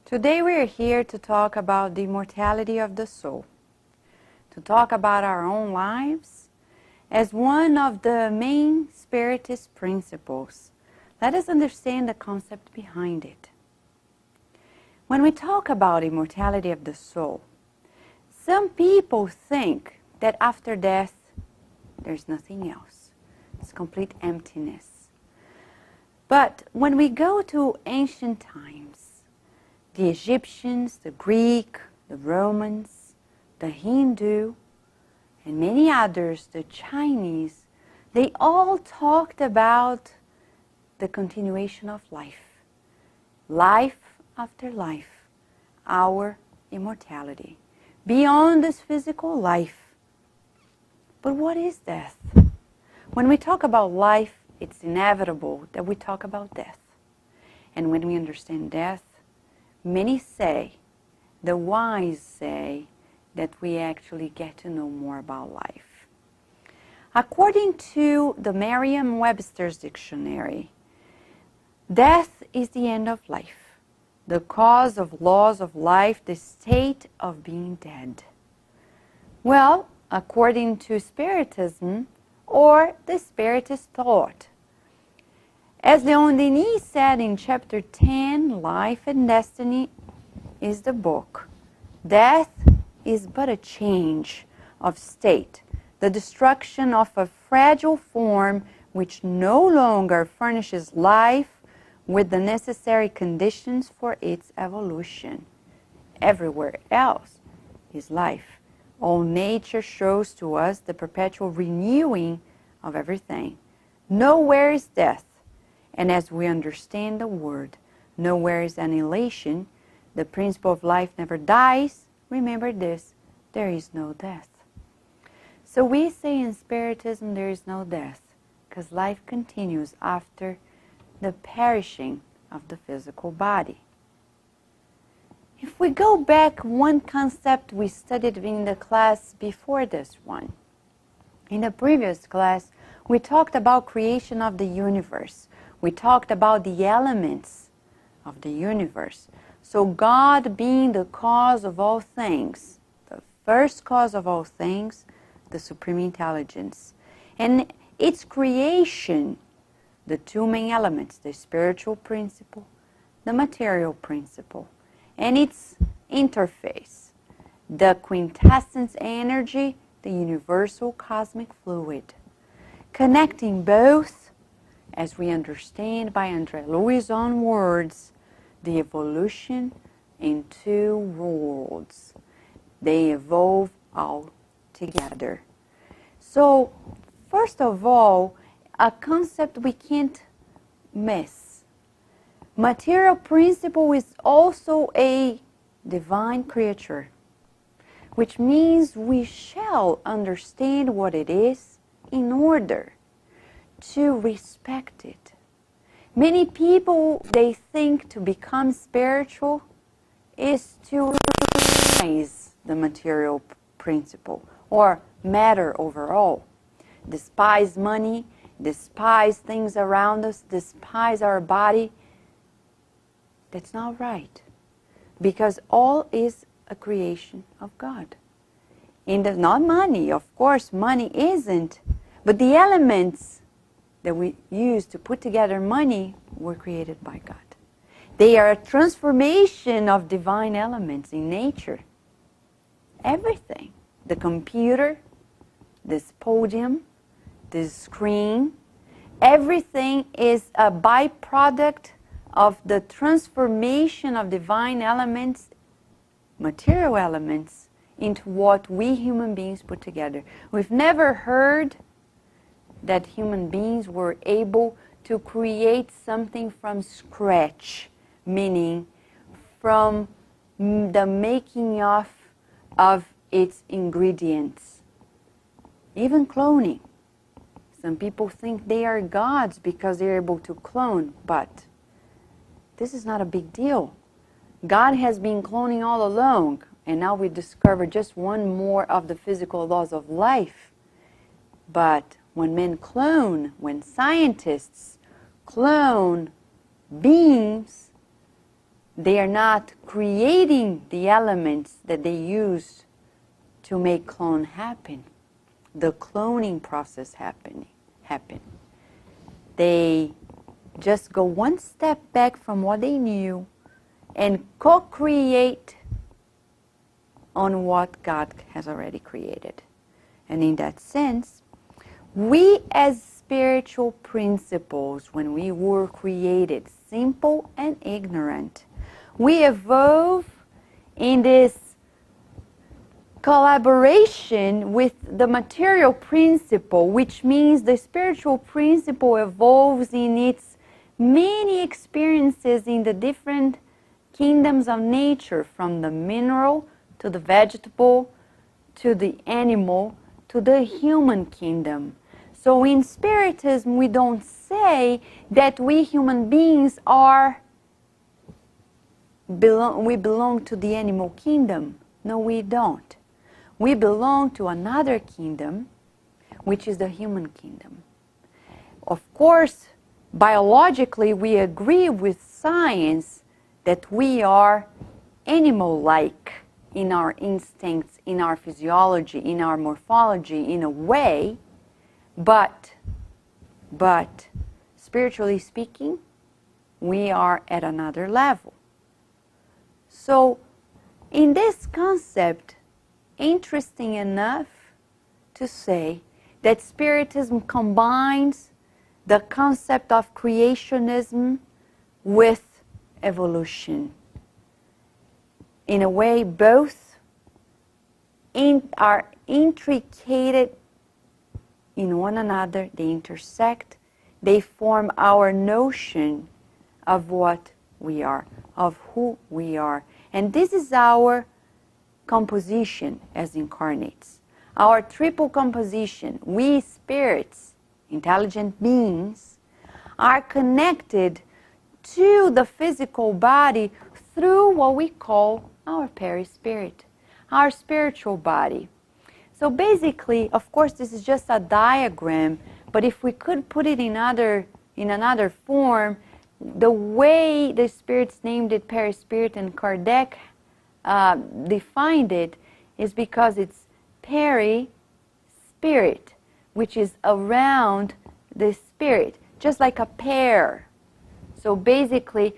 Today we are here to talk about the immortality of the soul, to talk about our own lives as one of the main Spiritist principles. Let us understand the concept behind it. When we talk about immortality of the soul, some people think that after death there's nothing else. It's complete emptiness. But when we go to ancient times, the Egyptians, the Greek, the Romans, the Hindu, and many others, the Chinese, they all talked about the continuation of life. Life after life, our immortality, beyond this physical life. But what is death? When we talk about life, it's inevitable that we talk about death. And when we understand death, many say, the wise say, that we actually get to know more about life. According to the Merriam-Webster's dictionary, death is the end of life, the cause of loss of life, the state of being dead. Well, according to Spiritism, or the Spiritist thought, as Leon Denis said in chapter 10, Life and Destiny is the book. Death is but a change of state, the destruction of a fragile form which no longer furnishes life with the necessary conditions for its evolution. Everywhere else is life. All nature shows to us the perpetual renewing of everything. Nowhere is death. And as we understand the word, nowhere is annihilation, the principle of life never dies. Remember this, there is no death. So we say in Spiritism there is no death, because life continues after the perishing of the physical body. If we go back one concept we studied in the class before this one, in the previous class, we talked about creation of the universe. We talked about the elements of the universe. So God being the cause of all things, the first cause of all things, the Supreme Intelligence. And its creation, the two main elements, the spiritual principle, the material principle, and its interface, the quintessence energy, the universal cosmic fluid, connecting both, as we understand by André Louis' own words, the evolution in two worlds. They evolve all together. So, first of all, a concept we can't miss. Material principle is also a divine creature, which means we shall understand what it is in order to respect it. Many people, they think to become spiritual is to recognize the material principle or matter overall. Despise money, despise things around us, despise our body. That's not right, because all is a creation of God. And not money, of course, money isn't, but the elements that we use to put together money were created by God. They are a transformation of divine elements in nature. Everything. The computer, this podium, this screen, everything is a byproduct of the transformation of divine elements, material elements, into what we human beings put together. We've never heard that human beings were able to create something from scratch, meaning from the making of its ingredients. Even cloning. Some people think they are gods because they're able to clone, but this is not a big deal. God has been cloning all along, and now we discover just one more of the physical laws of life. But when men clone, when scientists clone beings, They are not creating the elements that they use to make clone happen. The cloning process happen. They just go one step back from what they knew and co-create on what God has already created. And in that sense, we as spiritual principles, when we were created simple and ignorant, we evolve in this collaboration with the material principle, which means the spiritual principle evolves in its many experiences in the different kingdoms of nature, from the mineral to the vegetable to the animal to the human kingdom. So in Spiritism, we don't say that we human beings we belong to the animal kingdom. No, we don't. We belong to another kingdom, which is the human kingdom. Of course, biologically, we agree with science that we are animal-like in our instincts, in our physiology, in our morphology, in a way, but spiritually speaking, we are at another level. So, in this concept, interesting enough to say that Spiritism combines the concept of creationism with evolution. In a way, both are intricated in one another, they intersect, they form our notion of what we are, of who we are. And this is our composition as incarnates. Our triple composition, we spirits, intelligent beings, are connected to the physical body through what we call our perispirit, our spiritual body. So basically, of course, this is just a diagram, but if we could put it in another form, the way the spirits named it perispirit and Kardec defined it is because it's peri-spirit, which is around the spirit, just like a pear. So basically,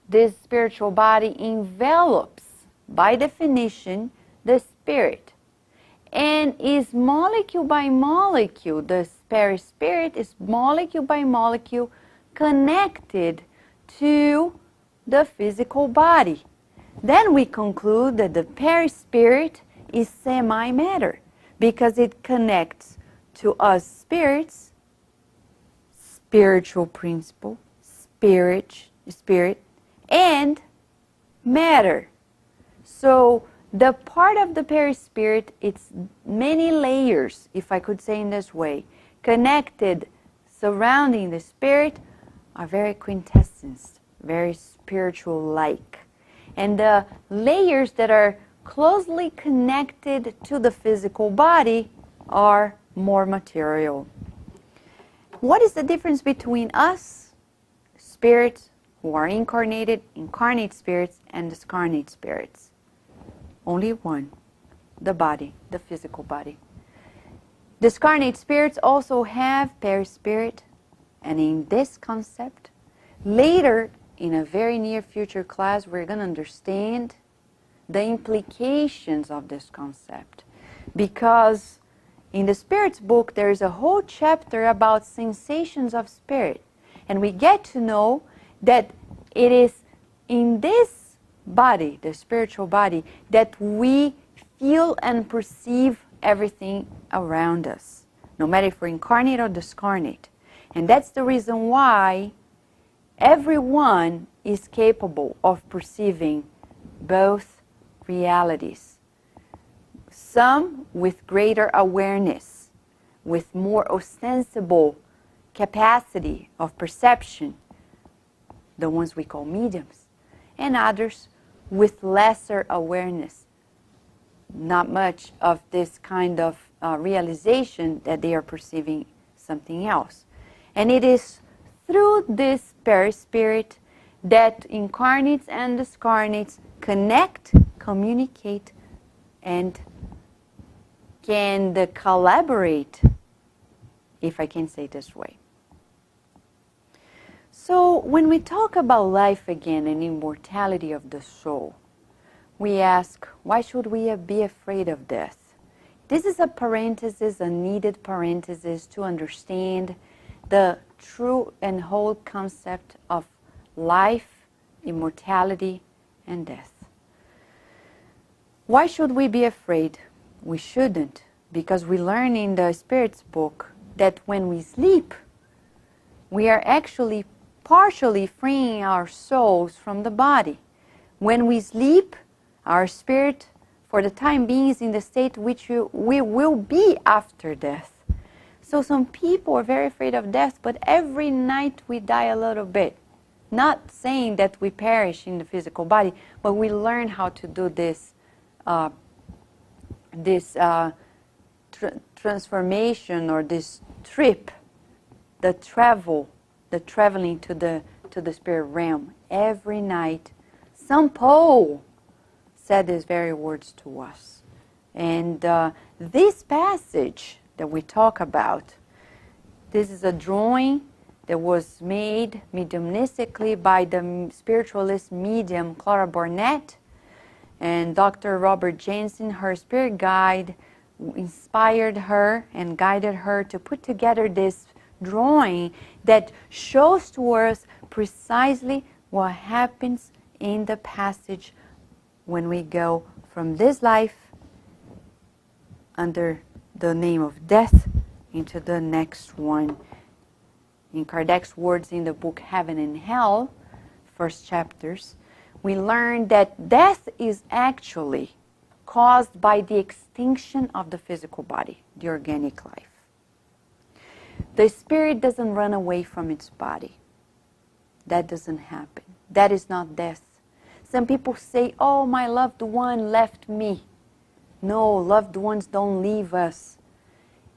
this spiritual body envelops, by definition, the spirit, and is molecule by molecule. The perispirit is molecule by molecule connected to the physical body. Then we conclude that the perispirit is semi-matter because it connects to us spirits, spiritual principle, spirit, and matter. So the part of the perispirit, it's many layers, if I could say in this way, connected, surrounding the spirit, are very quintessence, very spiritual-like. And the layers that are closely connected to the physical body are more material. What is the difference between us, spirits who are incarnate spirits, and discarnate spirits? Only one, the body, the physical body. Discarnate spirits also have perispirit, and in this concept, later in a very near future class, we're going to understand the implications of this concept. Because in the Spirit's book, there is a whole chapter about sensations of spirit. And we get to know that it is in this body, the spiritual body, that we feel and perceive everything around us, no matter if we're incarnate or discarnate. And that's the reason why everyone is capable of perceiving both realities. Some with greater awareness, with more ostensible capacity of perception, the ones we call mediums, and others with lesser awareness, not much of this kind of realization that they are perceiving something else. And it is through this perispirit that incarnates and discarnates connect, communicate, and can collaborate, if I can say it this way. So when we talk about life again and immortality of the soul, we ask, why should we be afraid of death? This is a parenthesis, a needed parenthesis to understand the true and whole concept of life, immortality, and death. Why should we be afraid? We shouldn't, because we learn in the Spirit's book that when we sleep, we are actually partially freeing our souls from the body. When we sleep, our spirit, for the time being, is in the state which we will be after death. So some people are very afraid of death, but every night we die a little bit. Not saying that we perish in the physical body, but we learn how to do this transformation, or this trip, the traveling to the spirit realm. Every night, some Paul said these very words to us. And this passage that we talk about, this is a drawing that was made mediumistically by the spiritualist medium Clara Barnett, and Dr. Robert Jensen, her spirit guide, inspired her and guided her to put together this drawing that shows to us precisely what happens in the passage when we go from this life under the name of death into the next one. In Kardec's words in the book Heaven and Hell, first chapters, we learn that death is actually caused by the extinction of the physical body, the organic life. The spirit doesn't run away from its body. That doesn't happen. That is not death. Some people say, oh, my loved one left me. No, loved ones don't leave us.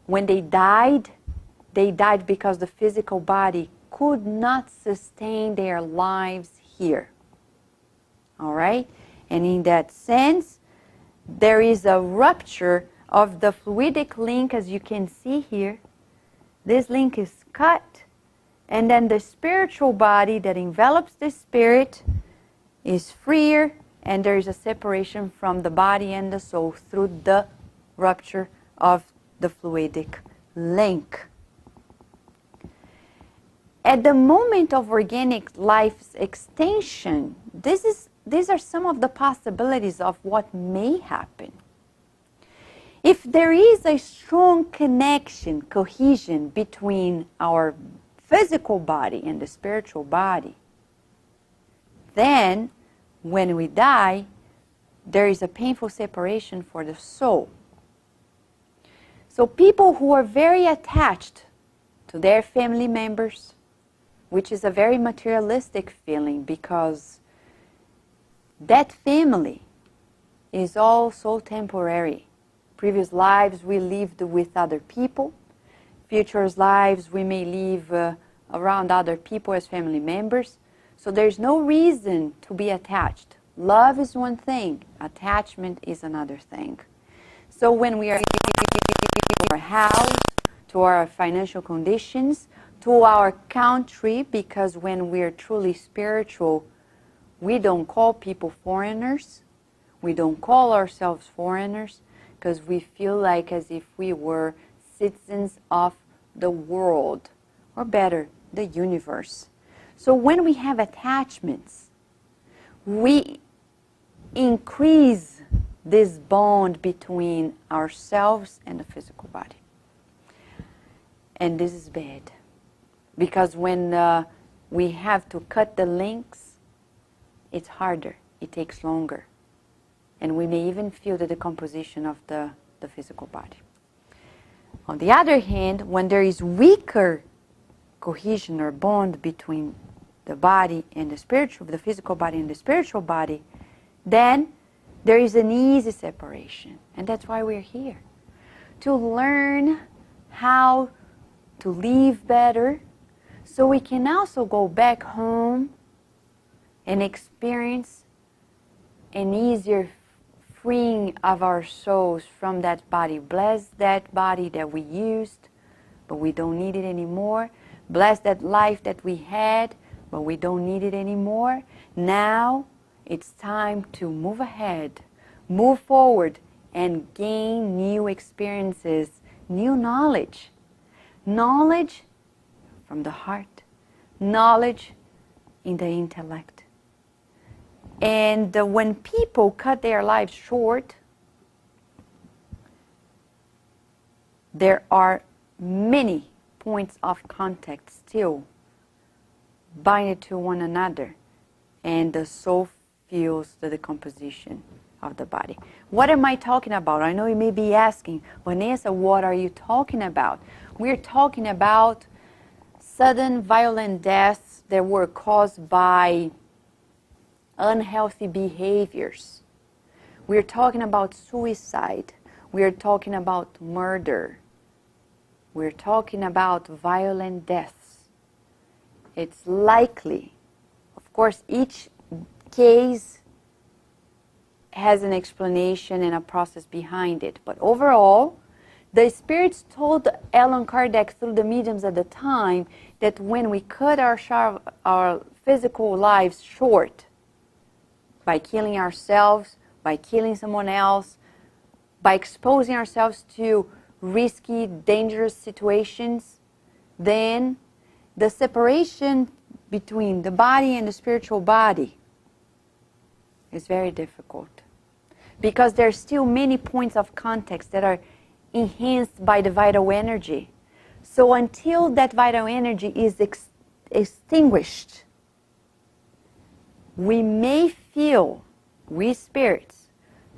When they died because the physical body could not sustain their lives here. All right? And in that sense, there is a rupture of the fluidic link, as you can see here. This link is cut, and then the spiritual body that envelops the spirit is freer, and there is a separation from the body and the soul through the rupture of the fluidic link. At the moment of organic life's extinction, these are some of the possibilities of what may happen. If there is a strong connection, cohesion between our physical body and the spiritual body, then when we die, there is a painful separation for the soul. So people who are very attached to their family members, which is a very materialistic feeling, because that family is all so temporary. Previous lives we lived with other people. Future lives we may live around other people as family members. So there's no reason to be attached. Love is one thing. Attachment is another thing. So when we are to our house, to our financial conditions, to our country, because when we are truly spiritual, we don't call people foreigners. We don't call ourselves foreigners, because we feel like as if we were citizens of the world, or better, the universe. So when we have attachments, we increase this bond between ourselves and the physical body. And this is bad, because when we have to cut the links, it's harder, it takes longer. And we may even feel the decomposition of the physical body. On the other hand, when there is weaker cohesion or bond between the body and the spiritual, the physical body and the spiritual body, then there is an easy separation. And that's why we're here. To learn how to live better, so we can also go back home and experience an easier freeing of our souls from that body. Bless that body that we used, but we don't need it anymore. Bless that life that we had, but we don't need it anymore. Now it's time to move ahead, move forward, and gain new experiences, new knowledge. Knowledge from the heart, knowledge in the intellect. And when people cut their lives short, there are many points of contact still binded to one another, and the soul feels the decomposition of the body. What am I talking about? I know you may be asking, Vanessa, what are you talking about? We're talking about sudden violent deaths that were caused by unhealthy behaviors. We're talking about suicide. We're talking about murder. We're talking about violent deaths. It's likely, of course, each case has an explanation and a process behind it. But overall, the spirits told Allan Kardec through the mediums at the time that when we cut our physical lives short by killing ourselves, by killing someone else, by exposing ourselves to risky, dangerous situations, then the separation between the body and the spiritual body is very difficult, because there are still many points of contact that are enhanced by the vital energy. So until that vital energy is extinguished, we may feel, we spirits,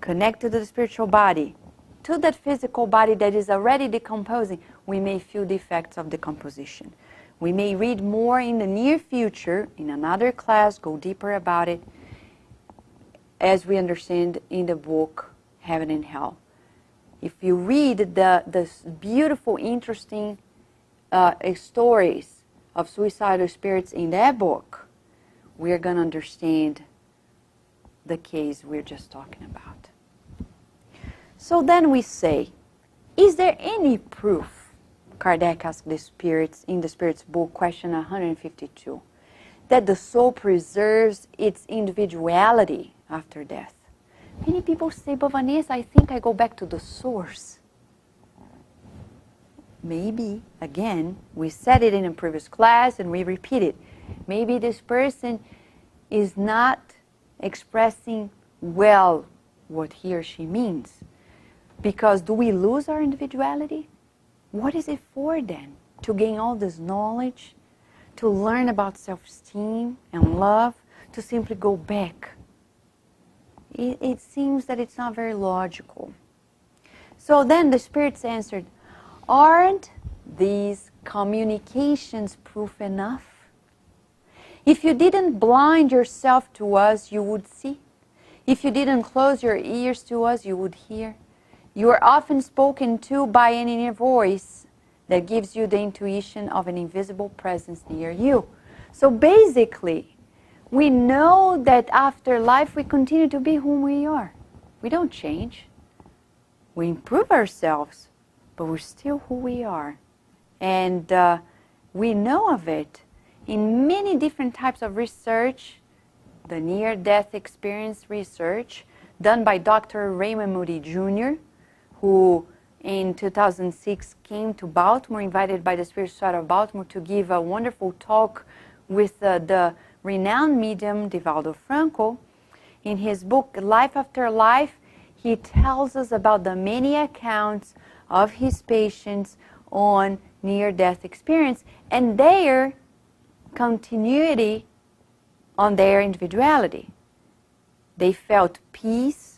connected to the spiritual body, to that physical body that is already decomposing, we may feel the effects of decomposition. We may read more in the near future, in another class, go deeper about it, as we understand in the book Heaven and Hell. If you read the beautiful, interesting stories of suicidal spirits in that book, we're going to understand the case we're just talking about. So then we say, is there any proof, Kardec asked the spirits in the Spirit's book, question 152, that the soul preserves its individuality after death? Many people say, but Vanessa, I think I go back to the source. Maybe, again, we said it in a previous class and we repeat it. Maybe this person is not expressing well what he or she means. Because do we lose our individuality? What is it for then? To gain all this knowledge? To learn about self-esteem and love? To simply go back? It seems that it's not very logical. So then the spirits answered, aren't these communications proof enough? If you didn't blind yourself to us, you would see. If you didn't close your ears to us, you would hear. You are often spoken to by an inner voice that gives you the intuition of an invisible presence near you. So basically, we know that after life we continue to be whom we are. We don't change. We improve ourselves, but we're still who we are. And we know of it in many different types of research, the near-death experience research done by Dr. Raymond Moody Jr., who in 2006 came to Baltimore, invited by the Spiritist Society of Baltimore to give a wonderful talk with the renowned medium Divaldo Franco. In his book, Life After Life, he tells us about the many accounts of his patients on near-death experience and their continuity on their individuality. They felt peace.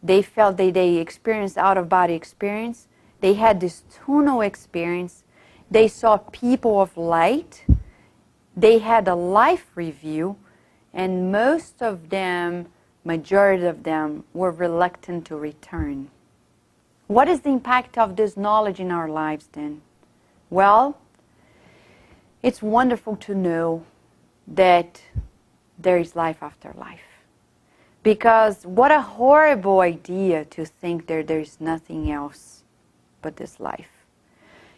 They felt that they experienced out-of-body experience. They had this tunnel experience. They saw people of light. They had a life review. And most of them, majority of them, were reluctant to return. What is the impact of this knowledge in our lives then? Well, it's wonderful to know that there is life after life. Because what a horrible idea to think that there is nothing else but this life.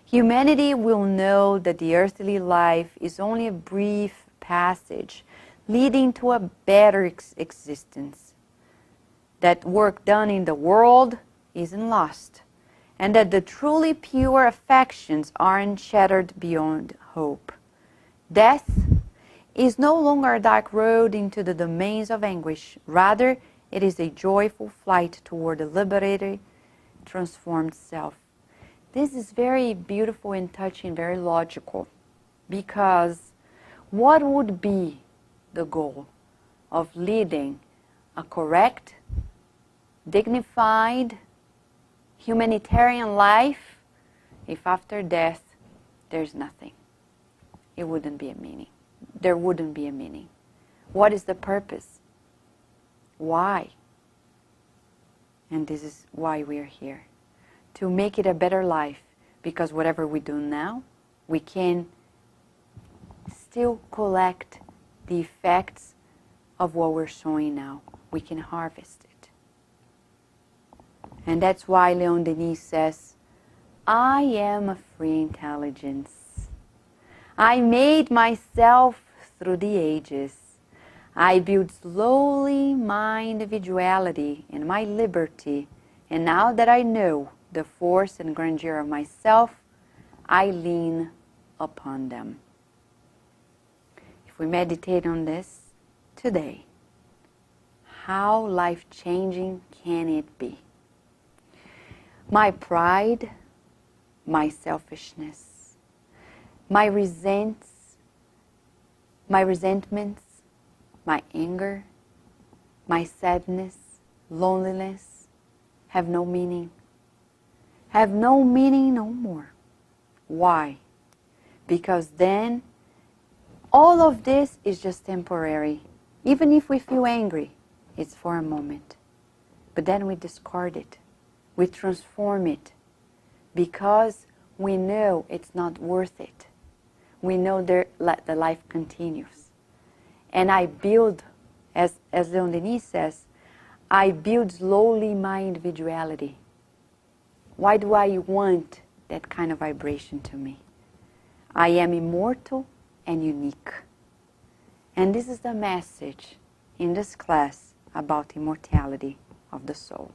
Humanity will know that the earthly life is only a brief passage leading to a better existence. That work done in the world isn't lost, and that the truly pure affections aren't shattered beyond hope. Death is no longer a dark road into the domains of anguish. Rather, it is a joyful flight toward the liberated, transformed self. This is very beautiful and touching, very logical, because what would be the goal of leading a correct, dignified, humanitarian life if after death there's nothing? It wouldn't be a meaning. There wouldn't be a meaning. What is the purpose? Why? And this is why we are here. To make it a better life. Because whatever we do now, we can still collect the effects of what we're sowing now. We can harvest it. And that's why Leon Denis says, I am a free intelligence. I made myself through the ages. I built slowly my individuality and my liberty, and now that I know the force and grandeur of myself, I lean upon them. If we meditate on this today, how life-changing can it be? My pride, my selfishness, my resentments, my anger, my sadness, loneliness have no meaning. Have no meaning no more. Why? Because then all of this is just temporary. Even if we feel angry, it's for a moment. But then we discard it. We transform it. Because we know it's not worth it. We know the life continues. And I build, as Leon Denis says, I build slowly my individuality. Why do I want that kind of vibration to me? I am immortal and unique. And this is the message in this class about immortality of the soul.